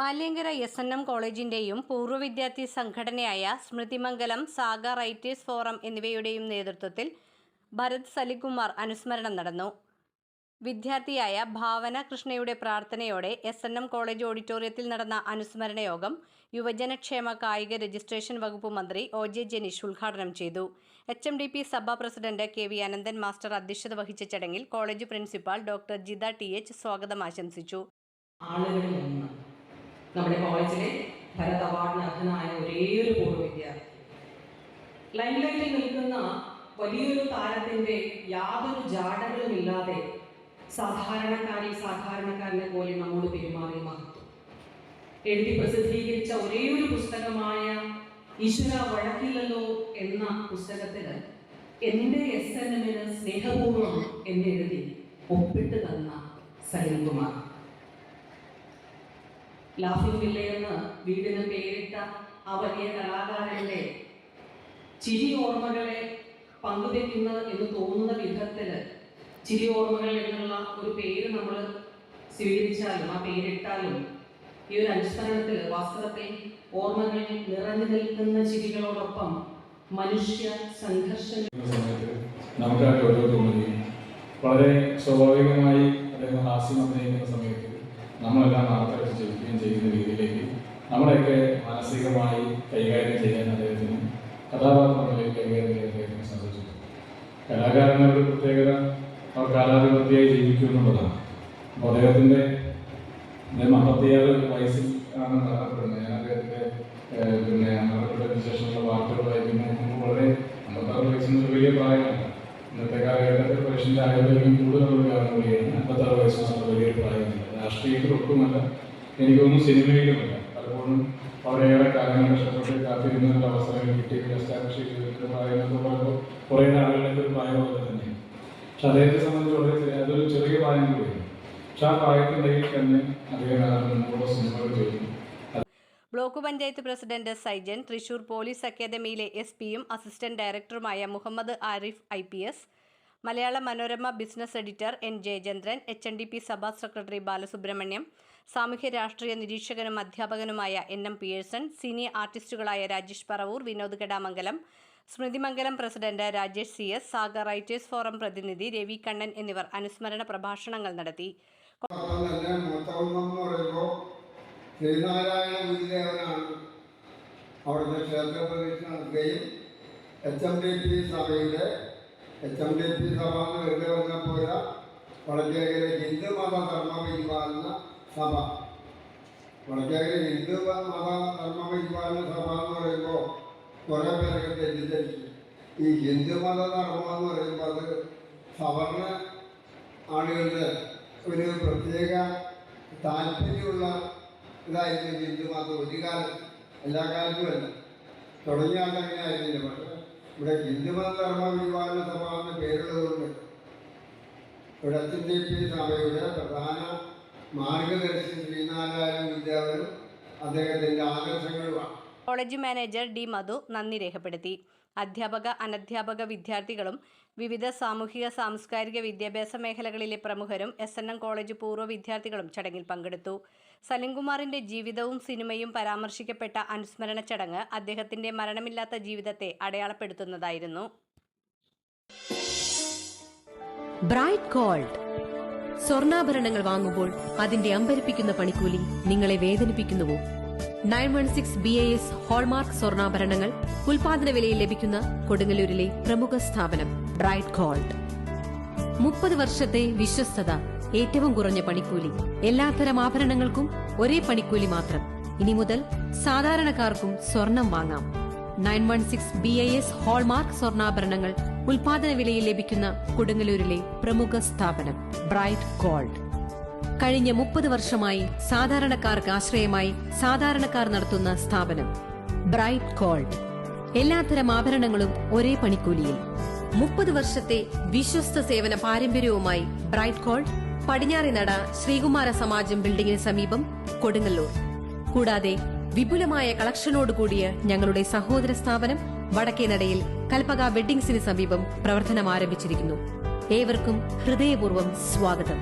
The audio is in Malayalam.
മാലിയങ്കര SNM കോളേജിന്റെയും പൂർവ്വ വിദ്യാർത്ഥി സംഘടനയായ സ്മൃതിമംഗലം, സാഗ റൈറ്റേഴ്സ് ഫോറം എന്നിവയുടെയും നേതൃത്വത്തിൽ ഭരത് സലികുമാർ അനുസ്മരണം നടന്നു. വിദ്യാർത്ഥിയായ ഭാവന കൃഷ്ണയുടെ പ്രാർത്ഥനയോടെ SNM കോളേജ് ഓഡിറ്റോറിയത്തിൽ നടന്ന അനുസ്മരണ യോഗം യുവജനക്ഷേമ കായിക രജിസ്ട്രേഷൻ വകുപ്പ് മന്ത്രി OJ ജനീഷ് ഉദ്ഘാടനം ചെയ്തു. HMDP സഭാ പ്രസിഡന്റ് KV അനന്തൻ മാസ്റ്റർ അധ്യക്ഷത വഹിച്ച ചടങ്ങിൽ college principal doctor Jitha TH സ്വാഗതം ആശംസിച്ചു. നമ്മുടെ കോളേജിലെ ഭരത് അവാർഡിന് അർഹനായ ഒരേയൊരു പൂർവ്വ വിദ്യാർത്ഥി. ലൈംലൈറ്റിൽ നിൽക്കുന്ന വലിയൊരു താരത്തിന്റെ യാതൊരു ജാടകളുമില്ലാതെ സാധാരണക്കാരനെ പോലെ നമ്മോട് പെരുമാറിയ മഹത്വം. എഴുതി പ്രസിദ്ധീകരിച്ച ഒരേയൊരു പുസ്തകമായ ഈശ്വര വഴക്കില്ലല്ലോ എന്ന പുസ്തകത്തിന് എൻ്റെ SNMന് സ്നേഹപൂർവ്വം എന്നെഴുതി ഒപ്പിട്ട് തന്ന സലിംകുമാർ. ലാഫിംഗ് വില്ലയെന്ന് വീടിന് പേരിട്ട ആ വലിയ കലാകാരന്റെ ചിരി ഓർമ്മകളെ പങ്കുവെക്കുന്ന എന്ന് തോന്നുന്ന വിധത്തിൽ ചിരി ഓർമ്മകൾ എന്നുള്ള ഒരു പേര് നമ്മൾ സ്വീകരിച്ചാലും ആ പേരിട്ടാലും ഈ ഒരു അനുസ്മരണത്തിൽ വാസ്തവത്തിൽ ഓർമ്മകൾ നിറഞ്ഞു നിൽക്കുന്ന ചിരികളോടൊപ്പം മനുഷ്യ സംഘർഷങ്ങൾ വളരെ സ്വാഭാവികമായി അദ്ദേഹം ഹാസ്യം അഭിനയിക്കുന്ന സമയത്ത് നമ്മളെല്ലാം ആർത്തടിച്ച് ജീവിക്കുകയും ചെയ്യുന്ന രീതിയിലേക്ക് നമ്മളെയൊക്കെ മാനസികമായി കൈകാര്യം ചെയ്യാൻ അദ്ദേഹത്തിന് കഥാപാത്രങ്ങളിലേക്ക് കൈകാര്യം ചെയ്യാൻ അദ്ദേഹത്തിന് സാധിച്ചു. കലാകാരന്മാരുടെ ഒരു പ്രത്യേകത അവർ കാലാധിപത്യമായി ജീവിക്കും എന്നുള്ളതാണ്. അപ്പോൾ അദ്ദേഹം 56 വയസ്സിൽ ആണ് മരണപ്പെടുന്നത്. ഞാൻ അദ്ദേഹത്തിൻ്റെ മരണപ്പെട്ടതിന് ശേഷമുള്ള വാർത്തകൾ വായിക്കുമ്പോൾ വളരെ 56 വയസ്സിന് വലിയ പ്രായമല്ല. ഇന്നത്തെ കാലഘട്ടത്തിൽ മനുഷ്യൻ്റെ ആരോഗ്യം കൂടുതലുള്ള കാരണം കൂടിയാണ് 56 വയസ്സ് വലിയൊരു പ്രായമല്ല. രാഷ്ട്രീയത്തിൽ ഒട്ടുമല്ല, എനിക്കൊന്നും സിനിമയിലുമല്ല. പലപ്പോഴും അവരേറെ കാലങ്ങൾ കഷ്ടപ്പെട്ട് കാത്തിരുന്ന അവസരങ്ങൾ കിട്ടിയ എസ്റ്റാബ്ലിഷ് പ്രായമൊക്കെ പറയുമ്പോൾ കുറേ ആളുകളുടെ ഒരു പ്രായമൊക്കെ തന്നെയാണ്. പക്ഷെ അദ്ദേഹത്തെ സംബന്ധിച്ച് അതൊരു ചെറിയ പ്രായം കൂടിയാണ്. പക്ഷെ ആ പ്രായത്തിനിടയിൽ തന്നെ അദ്ദേഹം മുമ്പോട്ട് സിനിമകൾ ചെയ്തു. Block panchayat president Saijan, Thrissur police അക്കാദമിയിലെ SP-യും അസിസ്റ്റന്റ് ഡയറക്ടറുമായ Muhammad Arif IPS, Malayala Manorama business editor N Jayachandran, HMDP Sabha secretary Balasubramaniam, സാമൂഹ്യ രാഷ്ട്രീയ നിരീക്ഷകനും അധ്യാപകനുമായ NM പിയേഴ്സൺ, സീനിയർ ആർട്ടിസ്റ്റുകളായ Rajesh Paravur, Vinod Kedamangalam, Smrithimangalam president Rajesh CS, saga writers forum പ്രതിനിധി രവി കണ്ണൻ എന്നിവർ അനുസ്മരണ പ്രഭാഷണങ്ങൾ നടത്തി. ശ്രീനാരായണ ഗുരുദേവനാണ് അവിടുത്തെ ക്ഷേത്ര പ്രതിഷ്ഠ നടത്തുകയും HMDP സഭയുടെ HMDP സഭ എന്ന് വെറുതെ വന്നപ്പോൾ വടക്കേക്കര ഹിന്ദു മത ധർമ്മ പരിപാലന സഭ, വടക്കേക്കര ഹിന്ദു മത ധർമ്മ പരിപാലന സഭ എന്ന് പറയുമ്പോൾ കുറേ പേരൊക്കെ തെറ്റിദ്ധരിക്കും. ഈ ഹിന്ദു മത ധർമ്മം എന്ന് പറയുമ്പോൾ അത് സവർണ ആളുകളുടെ ഒരു പ്രത്യേക താല്പര്യമുള്ള ഇതായിരുന്നു ഹിന്ദു മതം. ഒരു കാലം, എല്ലാ കാലത്തുമല്ല, തുടങ്ങിയ അങ്ങനെ ആയിരുന്നില്ല. പക്ഷേ ഇവിടെ ഹിന്ദുമത ധർമ്മ പരിപാലന സഭ എന്ന പേരുള്ളതുകൊണ്ട് ഇവിടെ HMDP സഭയുടെ പ്രധാന മാർഗദർശി ശ്രീനാരായണ ഗുരുദേവനും അദ്ദേഹത്തിൻ്റെ ആദർശങ്ങളുമാണ്. കോളേജ് മാനേജർ D മധു നന്ദി രേഖപ്പെടുത്തി. അധ്യാപക, അനധ്യാപക വിദ്യാർത്ഥികളും വിവിധ സാമൂഹിക സാംസ്കാരിക വിദ്യാഭ്യാസ മേഖലകളിലെ പ്രമുഖരും SNM കോളേജ് പൂർവ്വ വിദ്യാർത്ഥികളും ചടങ്ങിൽ പങ്കെടുത്തു. സലിംകുമാറിന്റെ ജീവിതവും സിനിമയും പരാമർശിക്കപ്പെട്ട അനുസ്മരണ ചടങ്ങ് അദ്ദേഹത്തിന്റെ മരണമില്ലാത്ത ജീവിതത്തെ അടയാളപ്പെടുത്തുന്നതായിരുന്നു. ബ്രൈറ്റ് ഗോൾഡ് സ്വർണ്ണാഭരണങ്ങൾ വാങ്ങുമ്പോൾ അതിന്റെ അമ്പരിപ്പിക്കുന്ന പണിക്കൂലി നിങ്ങളെ വേദനിപ്പിക്കുന്നുവോ? 916 BAS ഹോൾമാർക്ക് സ്വർണ്ണാഭരണങ്ങൾ ഉൽപാദന വിലയിൽ ലഭിക്കുന്ന കൊടുങ്ങല്ലൂരിലെ പ്രമുഖ സ്ഥാപനം ബ്രൈറ്റ് ഗോൾഡ്. 30 വർഷത്തെ വിശ്വസ്തത, ഏറ്റവും കുറഞ്ഞ പണിക്കൂലി, എല്ലാത്തരം ആഭരണങ്ങൾക്കും ഒരേ പണിക്കൂലി മാത്രം. ഇനി മുതൽ സാധാരണക്കാർക്കും സ്വർണം വാങ്ങാം. 916 BAS ഹോൾമാർക്ക് സ്വർണ്ണാഭരണങ്ങൾ ഉൽപാദന വിലയിൽ ലഭിക്കുന്ന കൊടുങ്ങല്ലൂരിലെ പ്രമുഖ സ്ഥാപനം ബ്രൈറ്റ് ഗോൾഡ്. കഴിഞ്ഞ 30 വർഷമായി സാധാരണക്കാർക്ക് ആശ്രയമായി സാധാരണക്കാർ നടത്തുന്ന സ്ഥാപനം ബ്രൈറ്റ് ഗോൾഡ്. എല്ലാത്തരം ആഭരണങ്ങളും ഒരേ പണിക്കൂലിയിൽ. 30 വർഷത്തെ വിശ്വസ്ത സേവന പാരമ്പര്യവുമായി ബ്രൈറ്റ് ഗോൾഡ്, പടിഞ്ഞാറേനട ശ്രീകുമാര സമാജം ബിൽഡിംഗിന് സമീപം, കൊടുങ്ങല്ലൂർ. കൂടാതെ വിപുലമായ കളക്ഷനോടുകൂടിയ ഞങ്ങളുടെ സഹോദര സ്ഥാപനം വടക്കേനടയിൽ കൽപ്പക വെഡ്ഡിംഗ്സിന് സമീപം പ്രവർത്തനം ആരംഭിച്ചിരിക്കുന്നു. ഏവർക്കും ഹൃദയപൂർവ്വം സ്വാഗതം.